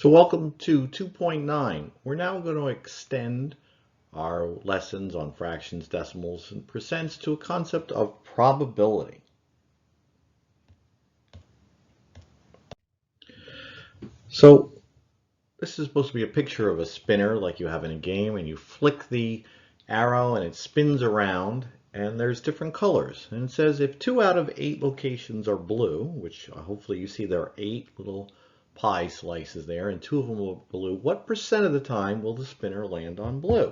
So welcome to 2.9. We're now going to extend our lessons on fractions, decimals, and percents to a concept of probability. So this is supposed to be a picture of a spinner like you have in a game, and you flick the arrow and it spins around, and there's different colors. And it says if 2 out of 8 locations are blue, which hopefully you see there are 8 little pie slices there, and 2 of them are blue, what percent of the time will the spinner land on blue?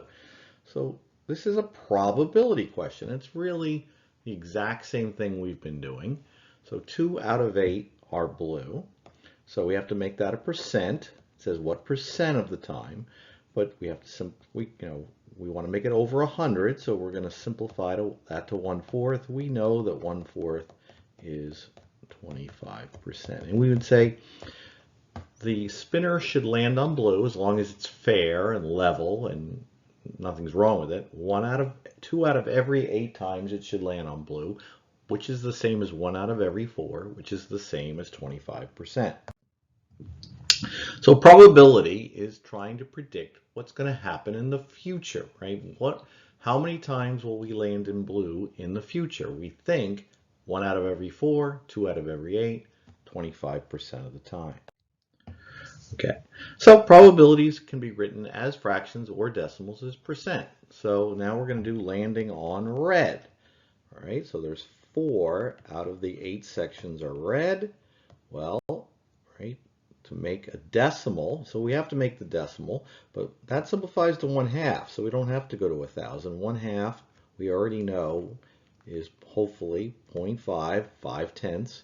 So this is a probability question. It's really the exact same thing we've been doing. So 2 out of 8 are blue. So we have to make that a percent. It says what percent of the time, but we have to we want to make it over 100, so we're going to simplify that to 1/4. We know that 1/4 is 25%, and we would say the spinner should land on blue as long as it's fair and level and nothing's wrong with it. 2 out of every 8 times it should land on blue, which is the same as 1 out of every 4, which is the same as 25%. So probability is trying to predict what's going to happen in the future, right? How many times will we land in blue in the future? We think 1 out of every 4, 2 out of every 8, 25% of the time. Okay, so probabilities can be written as fractions or decimals as percent. So now we're going to do landing on red. All right, so there's 4 out of the 8 sections are red. Well, right, to make a decimal, so we have to make the decimal, but that simplifies to 1/2, so we don't have to go to 1,000. 1/2, we already know, is hopefully 0.5, 5/10,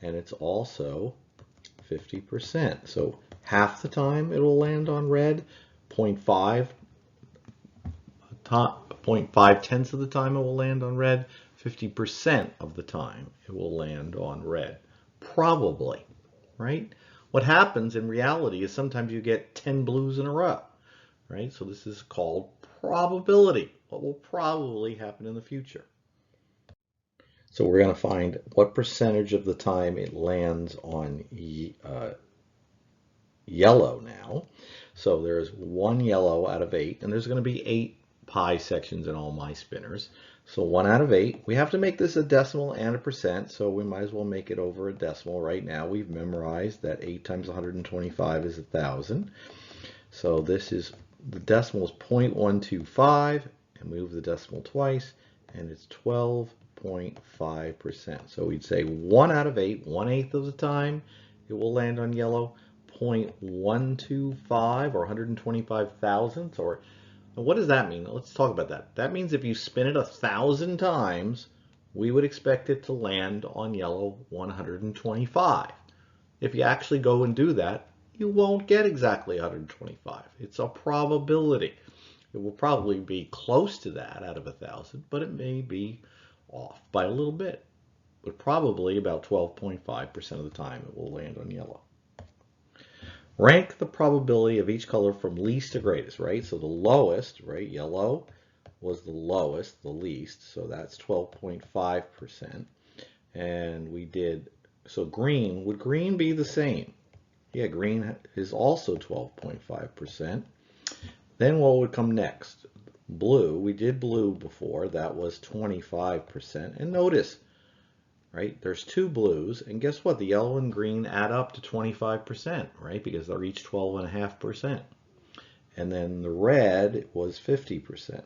and it's also 50%. So half the time it will land on red, 0.5 tenths of the time it will land on red, 50% of the time it will land on red. Probably, right? What happens in reality is sometimes you get 10 blues in a row, right? So this is called probability. What will probably happen in the future? So we're going to find what percentage of the time it lands on yellow now. So there's 1 yellow out of 8, and there's going to be 8 pie sections in all my spinners. So 1 out of 8. We have to make this a decimal and a percent, so we might as well make it over a decimal right now. We've memorized that 8 times 125 is 1,000. So this is, the decimal is 0.125, and move the decimal twice, and it's 12.5%. So we'd say 1 out of 8, 1/8 of the time, it will land on yellow. 0.125 or 125 thousandths, or what does that mean? Let's talk about that. That means if you spin it 1,000 times, we would expect it to land on yellow 125. If you actually go and do that, you won't get exactly 125. It's a probability. It will probably be close to that out of 1,000, but it may be off by a little bit. But probably about 12.5% of the time it will land on yellow. Rank the probability of each color from least to greatest, right? So the lowest, right, yellow was the lowest, the least, so that's 12.5%. And we did, so green, would green be the same? Yeah, green is also 12.5%. Then what would come next? Blue, we did blue before, that was 25%. And notice, right, there's 2 blues, and guess what? The yellow and green add up to 25%, right? Because they're each 12.5%. And then the red was 50%.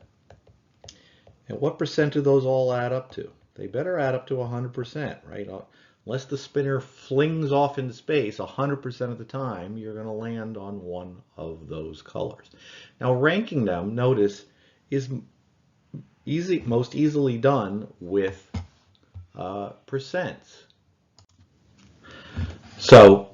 And what percent do those all add up to? They better add up to 100%, right? Unless the spinner flings off into space 100% of the time, you're going to land on one of those colors. Now ranking them, notice, is most easily done with percents. So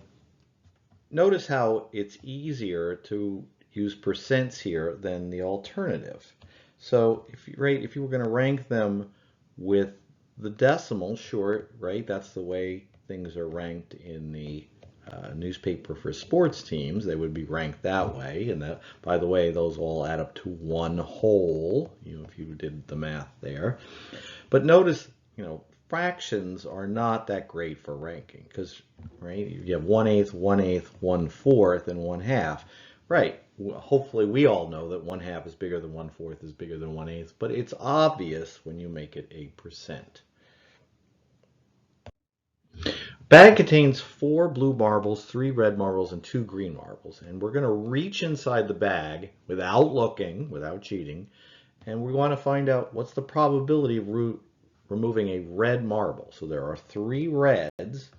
notice how it's easier to use percents here than the alternative. So if you were going to rank them with the decimal, sure, right? That's the way things are ranked in the newspaper for sports teams. They would be ranked that way. And that, by the way, those all add up to 1 whole, if you did the math there. But notice, fractions are not that great for ranking because, right, you have 1/8, 1/8, 1/4, and 1/2. Right, hopefully we all know that 1/2 is bigger than 1/4 is bigger than 1/8, but it's obvious when you make it a percent. Bag contains 4 blue marbles, 3 red marbles, and 2 green marbles. And we're going to reach inside the bag without looking, without cheating, and we want to find out what's the probability of removing a red marble. So there are 3 reds,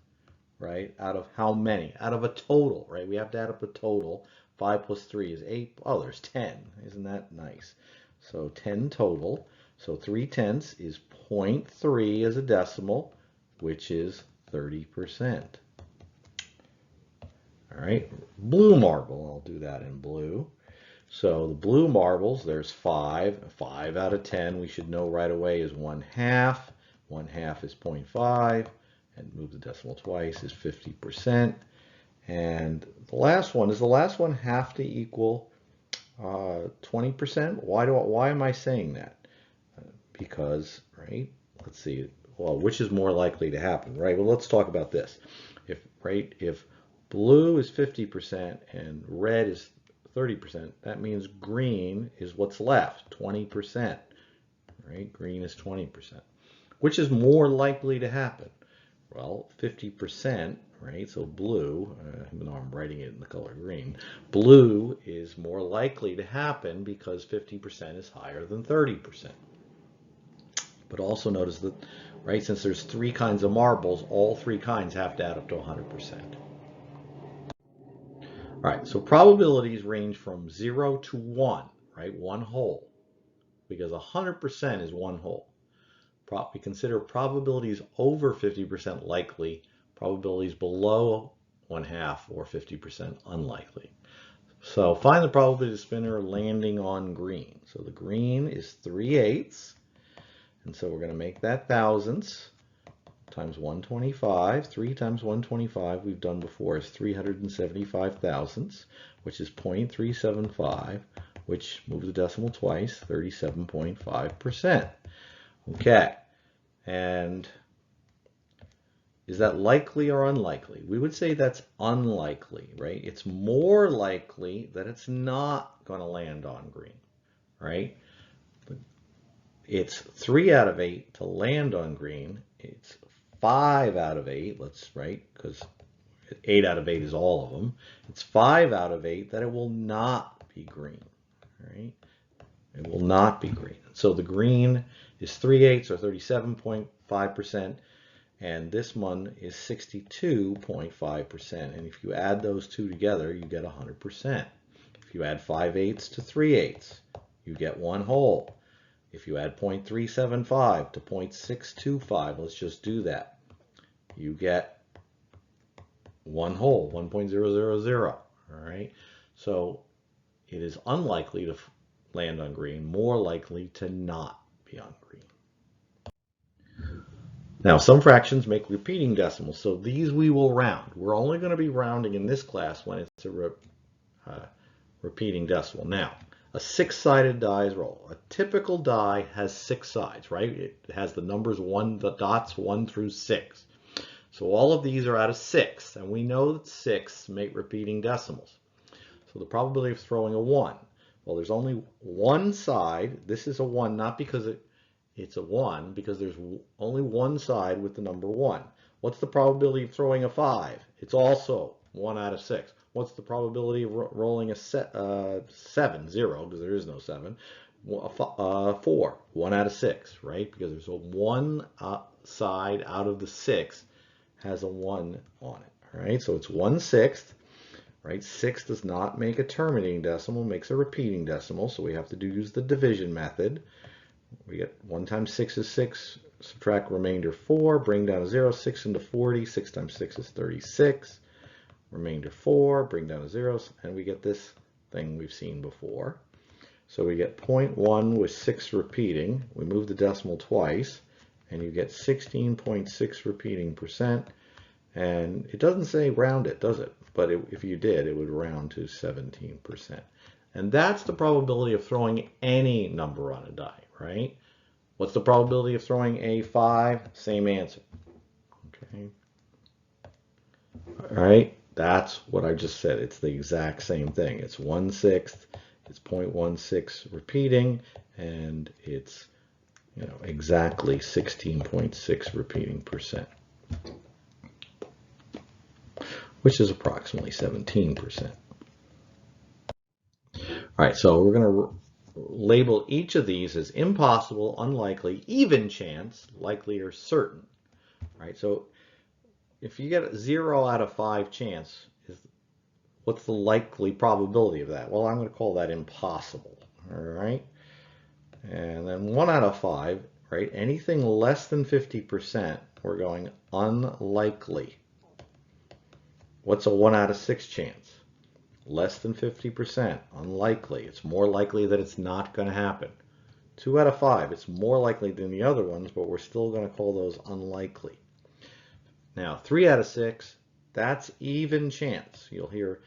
right, out of how many? Out of a total, right? We have to add up the total. 5 plus 3 is 8. Oh, there's 10. Isn't that nice? So 10 total. So 3/10 is 0.3 as a decimal, which is 30%. All right, blue marble, I'll do that in blue. So the blue marbles, there's 5. 5 out of 10, we should know right away, is 1/2. 1/2 is 0.5, and move the decimal twice, is 50%. And the last one, does the last one have to equal 20%? Why am I saying that? Because, right, let's see, well, which is more likely to happen, right? Well, let's talk about this. If blue is 50% and red is 30%, that means green is what's left, 20%, right? Green is 20%. Which is more likely to happen? Well, 50%, right? So blue, even though I'm writing it in the color green, blue is more likely to happen because 50% is higher than 30%. But also notice that, right, since there's 3 kinds of marbles, all 3 kinds have to add up to 100%. All right, so probabilities range from 0 to 1, right, 1 whole, because 100% is 1 whole. We consider probabilities over 50% likely, probabilities below 1/2 or 50% unlikely. So find the probability of the spinner landing on green. So the green is 3/8. And so we're going to make that thousandths times 125. 3 times 125 we've done before is 375 thousandths, which is 0.375, which moves the decimal twice, 37.5%. Okay, and is that likely or unlikely? We would say that's unlikely, right? It's more likely that it's not going to land on green, right? It's 3 out of 8 to land on green. It's 5 out of 8, right? Because 8 out of 8 is all of them. It's 5 out of 8 that it will not be green, right? It will not be green. So the green is 3/8 or 37.5%, and this one is 62.5%. And if you add those two together, you get 100%. If you add 5/8 to 3/8, you get 1 whole. If you add 0.375 to 0.625, let's just do that, you get 1 whole, 1.000. All right, so it is unlikely to land on green, more likely to not be on green. Now, some fractions make repeating decimals, so these we will round. We're only going to be rounding in this class when it's a repeating decimal. Now, a 6-sided die is rolled. A typical die has 6 sides, right? It has the numbers the dots 1 through 6. So all of these are out of 6, and we know that 6 make repeating decimals. So the probability of throwing a 1, well, there's only one side. This is a 1, not because it's a 1, because there's only one side with the number 1. What's the probability of throwing a 5? It's also 1 out of 6. What's the probability of rolling a 7? 0, because there is no 7. 4, 1 out of 6, right? Because there's a 1 side out of the 6 has a 1 on it, all right? So it's 1/6, right? 6 does not make a terminating decimal, makes a repeating decimal, so we have to use the division method. We get 1 times 6 is 6, subtract remainder 4, bring down a 0, 6 into 40, 6 times 6 is 36. Remainder 4, bring down a 0, and we get this thing we've seen before. So we get 0.1 with 6 repeating. We move the decimal twice, and you get 16.6 repeating percent. And it doesn't say round it, does it? But if you did, it would round to 17%. And that's the probability of throwing any number on a die, right? What's the probability of throwing a 5? Same answer. Okay. All right. That's what I just said. It's the exact same thing. It's 1/6. It's 0.16 repeating, and it's exactly 16.6 repeating percent, which is approximately 17%. All right, so we're going to label each of these as impossible, unlikely, even chance, likely, or certain. All right, so if you get a 0 out of 5 chance, what's the likely probability of that? Well, I'm going to call that impossible. All right, and then 1 out of 5, right? Anything less than 50%, we're going unlikely. What's a 1 out of 6 chance? Less than 50%, unlikely. It's more likely that it's not going to happen. 2 out of 5, it's more likely than the other ones, but we're still going to call those unlikely. Now, 3 out of 6, that's even chance. You'll hear,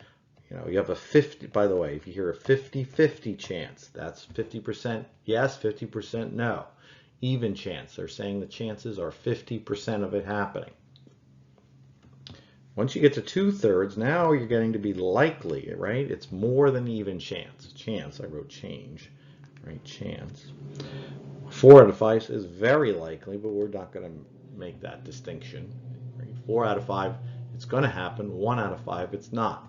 you have a 50, by the way, if you hear a 50-50 chance, that's 50% yes, 50% no. Even chance, they're saying the chances are 50% of it happening. Once you get to 2/3, now you're getting to be likely, right? It's more than even chance. Chance, I wrote change, right? Chance. 4 out of 5 is very likely, but we're not going to make that distinction. Right? 4 out of 5, it's going to happen. 1 out of 5, it's not.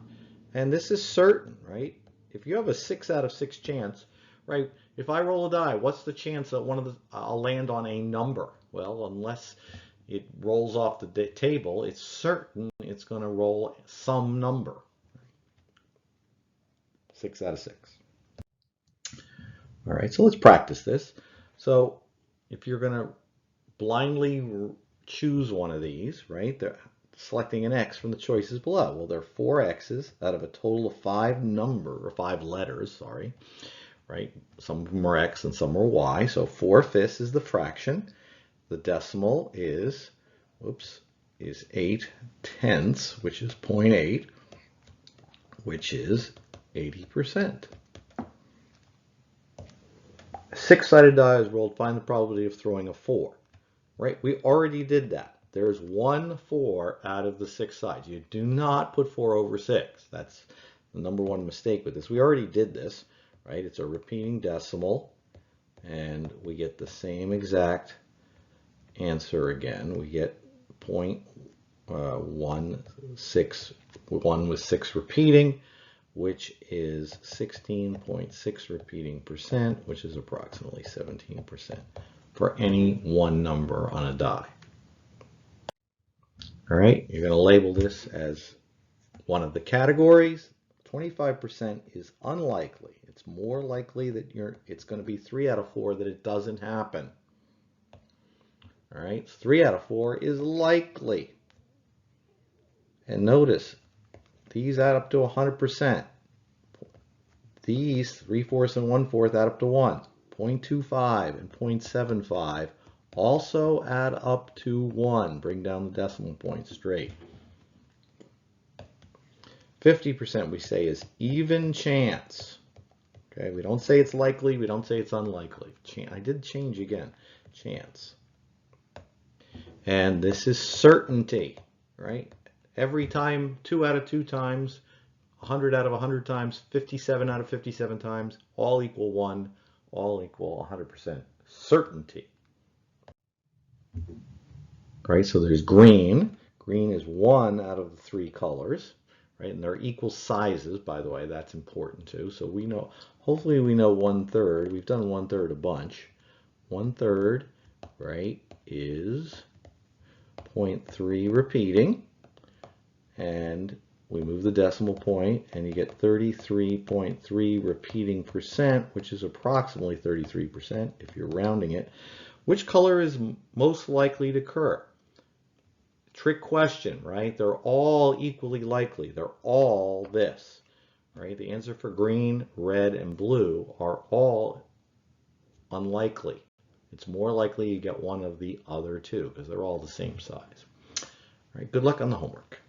And this is certain, right? If you have a 6 out of 6 chance, right? If I roll a die, what's the chance that I'll land on a number? Well, unless it rolls off the table, it's certain it's going to roll some number. 6 out of 6. All right, so let's practice this. So if you're going to blindly choose one of these, right? They're selecting an X from the choices below. Well, there are 4 X's out of a total of 5 letters, sorry, right? Some of them are X and some are Y. So 4/5 is the fraction. The decimal is 8/10, which is 0.8, which is 80%. A 6-sided die is rolled. Find the probability of throwing a 4. Right? We already did that. There's 1 4 out of the 6 sides. You do not put 4 over 6. That's the number one mistake with this. We already did this, right? It's a repeating decimal, and we get the same exact answer again. We get 0.16, 1 with 6 repeating, which is 16.6 repeating percent, which is approximately 17% for any one number on a die. All right, you're going to label this as one of the categories. 25% is unlikely. It's more likely that it's going to be 3 out of 4 that it doesn't happen. All right, 3 out of 4 is likely. And notice, these add up to 100%. These 3/4 and 1/4 add up to 1. 0.25 and 0.75 also add up to 1. Bring down the decimal point straight. 50% we say is even chance. Okay, we don't say it's likely, we don't say it's unlikely. I did change again. Chance. And this is certainty, right? Every time, 2 out of 2 times, 100 out of 100 times, 57 out of 57 times, all equal 1, all equal 100% certainty. Right, so there's green. Green is 1 out of the 3 colors, right? And they're equal sizes, by the way, that's important too. So we know, hopefully we know 1/3. We've done 1/3 a bunch. 1/3, right, is 0.3 repeating. And we move the decimal point and you get 33.3 repeating percent, which is approximately 33% if you're rounding it. Which color is most likely to occur? Trick question, right? They're all equally likely. They're all this, right? The answer for green, red, and blue are all unlikely. It's more likely you get one of the other two because they're all the same size. All right, good luck on the homework.